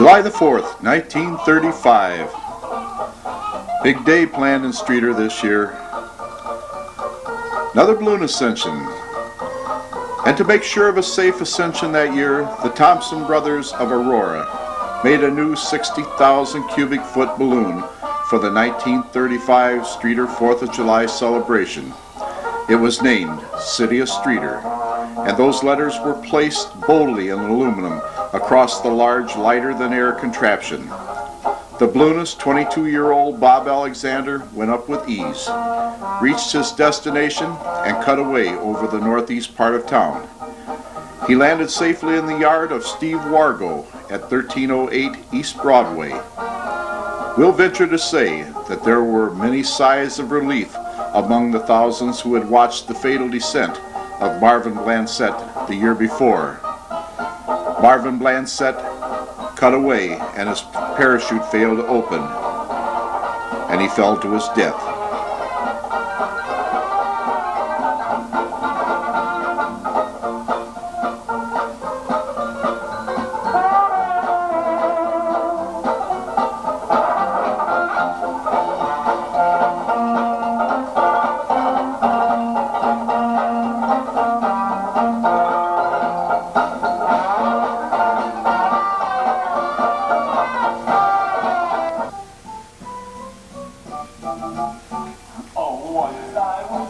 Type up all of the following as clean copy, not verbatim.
July the 4th, 1935. Big day planned in Streator this year. Another balloon ascension. And to make sure of a safe ascension that year, the Thompson brothers of Aurora made a new 60,000 cubic foot balloon for the 1935 Streator 4th of July celebration. It was named City of Streator, and those letters were placed boldly in aluminum across the large lighter-than-air contraption. The balloonist, 22-year-old Bob Alexander, went up with ease, reached his destination, and cut away over the northeast part of town. He landed safely in the yard of Steve Wargo at 1308 East Broadway. We'll venture to say that there were many sighs of relief among the thousands who had watched the fatal descent of Marvin Blansett the year before. Marvin Blansett cut away and his parachute failed to open, and he fell to his death.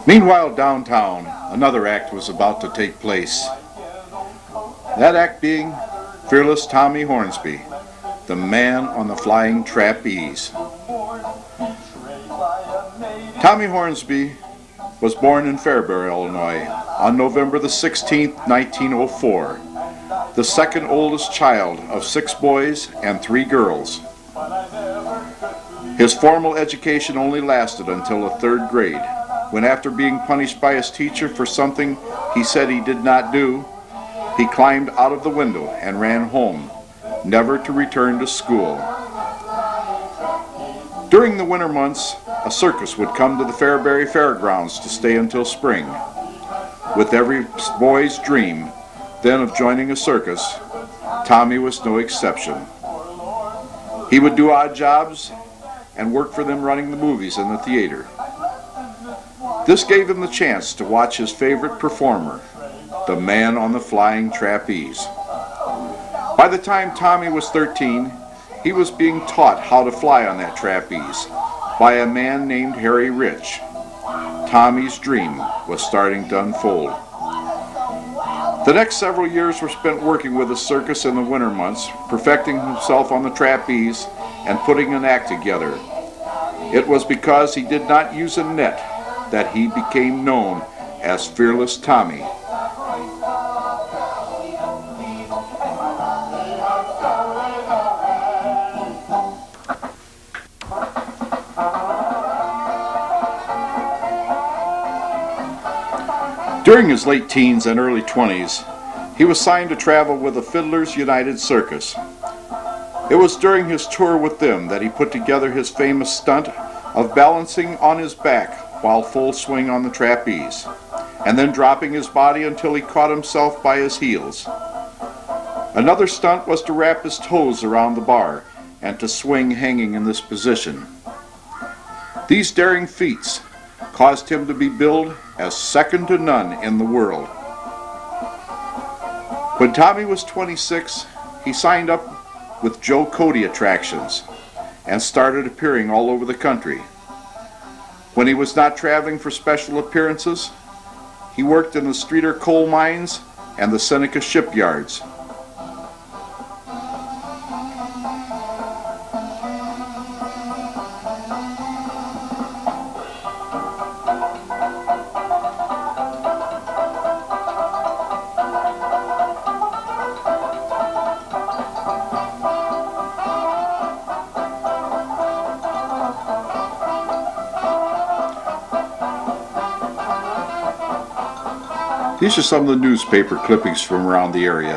Meanwhile, downtown, another act was about to take place. That act being fearless Tommy Hornsby, the man on the flying trapeze. Tommy Hornsby was born in Fairbury, Illinois, on November the 16th, 1904, the second oldest child of 6 boys and 3 girls. His formal education only lasted until the 3rd grade, when after being punished by his teacher for something he said he did not do, he climbed out of the window and ran home, never to return to school. During the winter months, a circus would come to the Fairbury Fairgrounds to stay until spring. With every boy's dream then of joining a circus, Tommy was no exception. He would do odd jobs and work for them running the movies in the theater. This gave him the chance to watch his favorite performer, the man on the flying trapeze. By the time Tommy was 13, he was being taught how to fly on that trapeze by a man named Harry Rich. Tommy's dream was starting to unfold. The next several years were spent working with the circus in the winter months, perfecting himself on the trapeze and putting an act together. It was because he did not use a net that he became known as Fearless Tommy. During his late teens and early 20s, he was signed to travel with the Fiddlers United Circus. It was during his tour with them that he put together his famous stunt of balancing on his back while full swing on the trapeze, and then dropping his body until he caught himself by his heels. Another stunt was to wrap his toes around the bar and to swing hanging in this position. These daring feats caused him to be billed as second to none in the world. When Tommy was 26, he signed up with Joe Cody Attractions and started appearing all over the country. When he was not traveling for special appearances, he worked in the Streator coal mines and the Seneca shipyards. These are some of the newspaper clippings from around the area.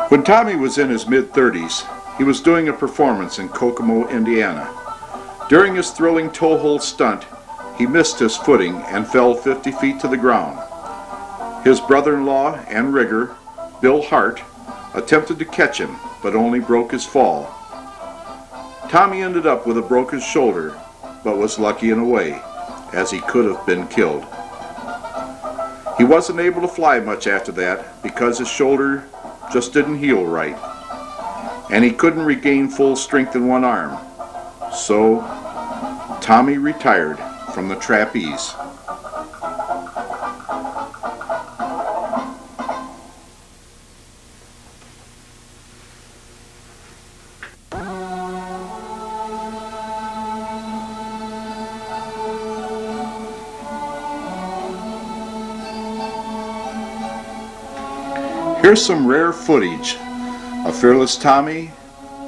When Tommy was in his mid-30s, he was doing a performance in Kokomo, Indiana. During his thrilling toe hold stunt, he missed his footing and fell 50 feet to the ground. His brother-in-law and rigger, Bill Hart, attempted to catch him, but only broke his fall. Tommy ended up with a broken shoulder, but was lucky in a way, as he could have been killed. He wasn't able to fly much after that because his shoulder just didn't heal right, and he couldn't regain full strength in one arm. So, Tommy retired from the trapeze. Here's some rare footage of Fearless Tommy,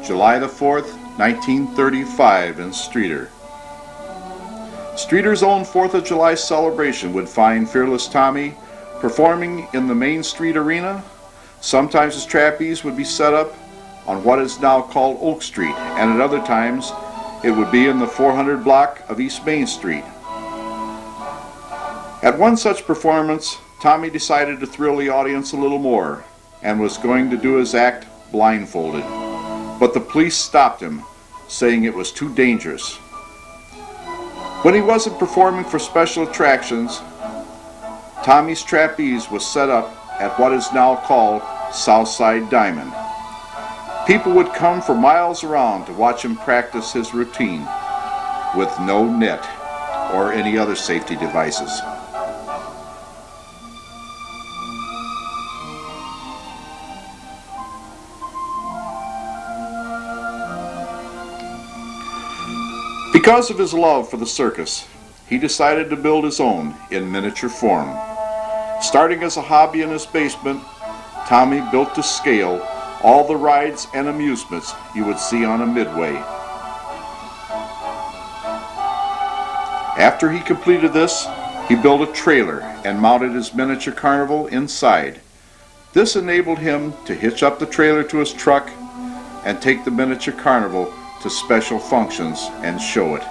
July the 4th, 1935 in Streator. Streator's own 4th of July celebration would find Fearless Tommy performing in the main street arena. Sometimes his trapeze would be set up on what is now called Oak Street, and at other times it would be in the 400 block of East Main Street. At one such performance, Tommy decided to thrill the audience a little more and was going to do his act blindfolded. But the police stopped him, saying it was too dangerous. When he wasn't performing for special attractions, Tommy's trapeze was set up at what is now called Southside Diamond. People would come for miles around to watch him practice his routine with no net or any other safety devices. Because of his love for the circus, he decided to build his own in miniature form. Starting as a hobby in his basement, Tommy built to scale all the rides and amusements you would see on a midway. After he completed this, he built a trailer and mounted his miniature carnival inside. This enabled him to hitch up the trailer to his truck and take the miniature carnival to special functions and show it.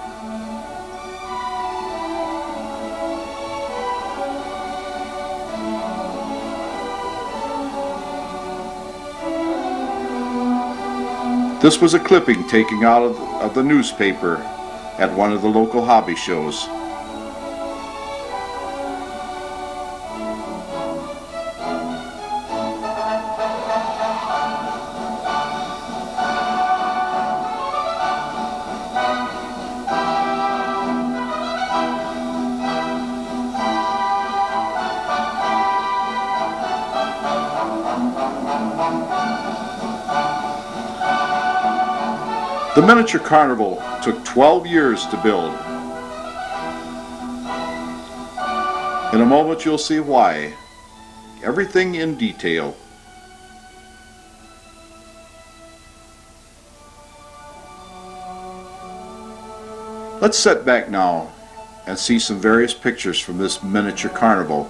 This was a clipping taken out of the newspaper at one of the local hobby shows. The miniature carnival took 12 years to build. In a moment you'll see why. Everything in detail. Let's sit back now and see some various pictures from this miniature carnival.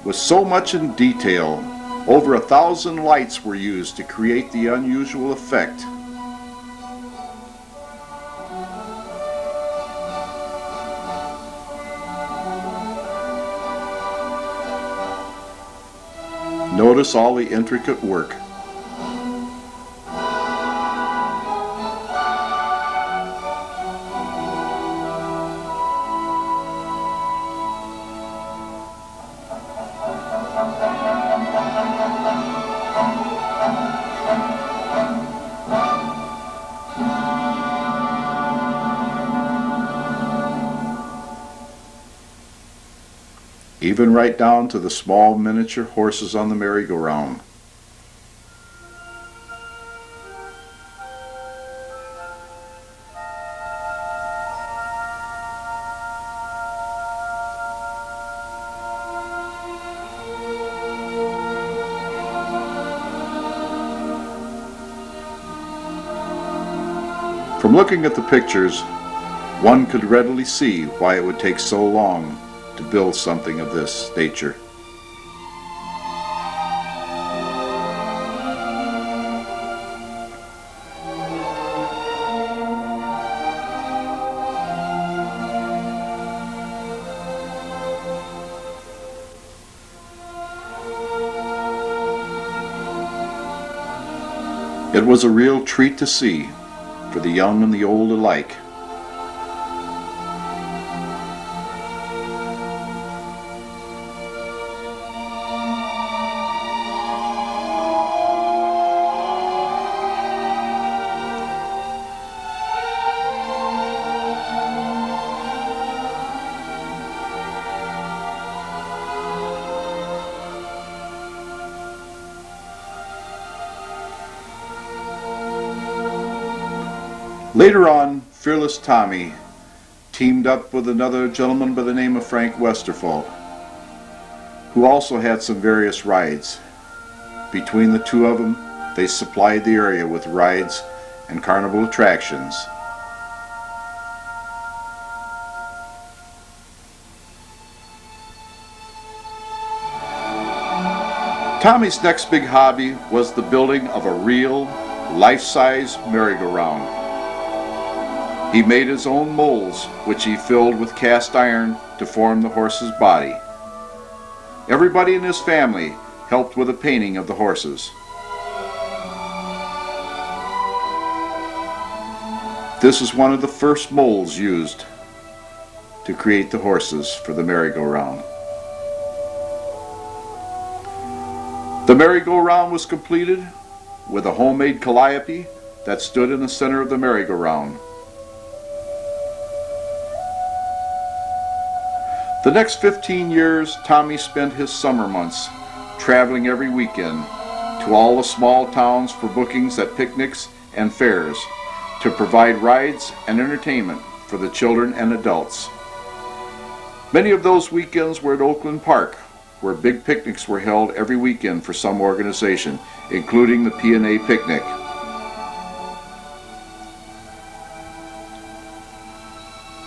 With so much in detail, over 1,000 lights were used to create the unusual effect. Notice all the intricate work. Even right down to the small miniature horses on the merry-go-round. From looking at the pictures, one could readily see why it would take so long to build something of this nature. It was a real treat to see for the young and the old alike. Later on, Fearless Tommy teamed up with another gentleman by the name of Frank Westerfall, who also had some various rides. Between the two of them, they supplied the area with rides and carnival attractions. Tommy's next big hobby was the building of a real, life-size merry-go-round. He made his own molds, which he filled with cast iron to form the horse's body. Everybody in his family helped with the painting of the horses. This is one of the first molds used to create the horses for the merry-go-round. The merry-go-round was completed with a homemade calliope that stood in the center of the merry-go-round. The next 15 years, Tommy spent his summer months traveling every weekend to all the small towns for bookings at picnics and fairs to provide rides and entertainment for the children and adults. Many of those weekends were at Oakland Park, where big picnics were held every weekend for some organization, including the P&A Picnic.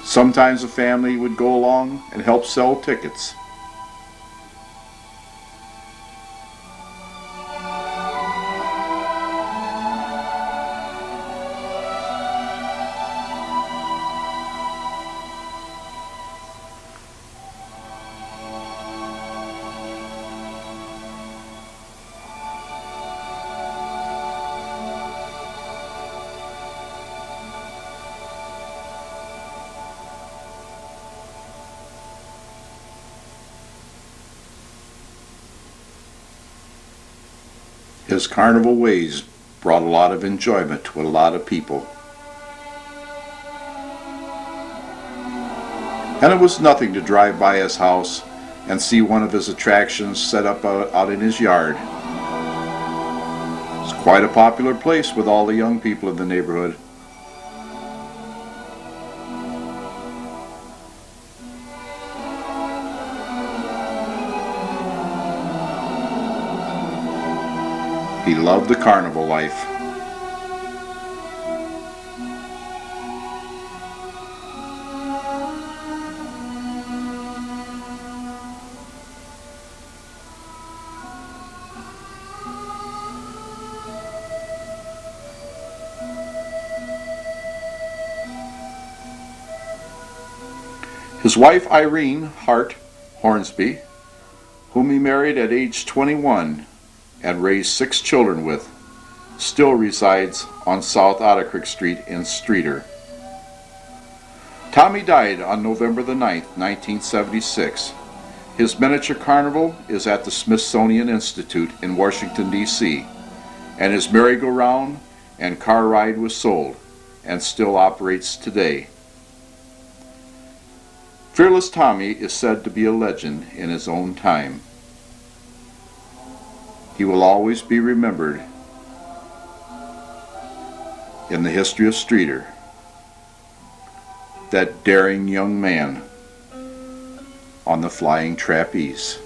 Sometimes a family would go along and help sell tickets. His carnival ways brought a lot of enjoyment to a lot of people. And it was nothing to drive by his house and see one of his attractions set up out in his yard. It's quite a popular place with all the young people in the neighborhood. He loved the carnival life. His wife Irene Hart Hornsby, whom he married at age 21 and raised 6 children with, still resides on South Otter Creek Street in Streator. Tommy died on November the 9th, 1976. His miniature carnival is at the Smithsonian Institute in Washington, D.C., and his merry-go-round and car ride was sold and still operates today. Fearless Tommy is said to be a legend in his own time. He will always be remembered in the history of Streator, that daring young man on the flying trapeze.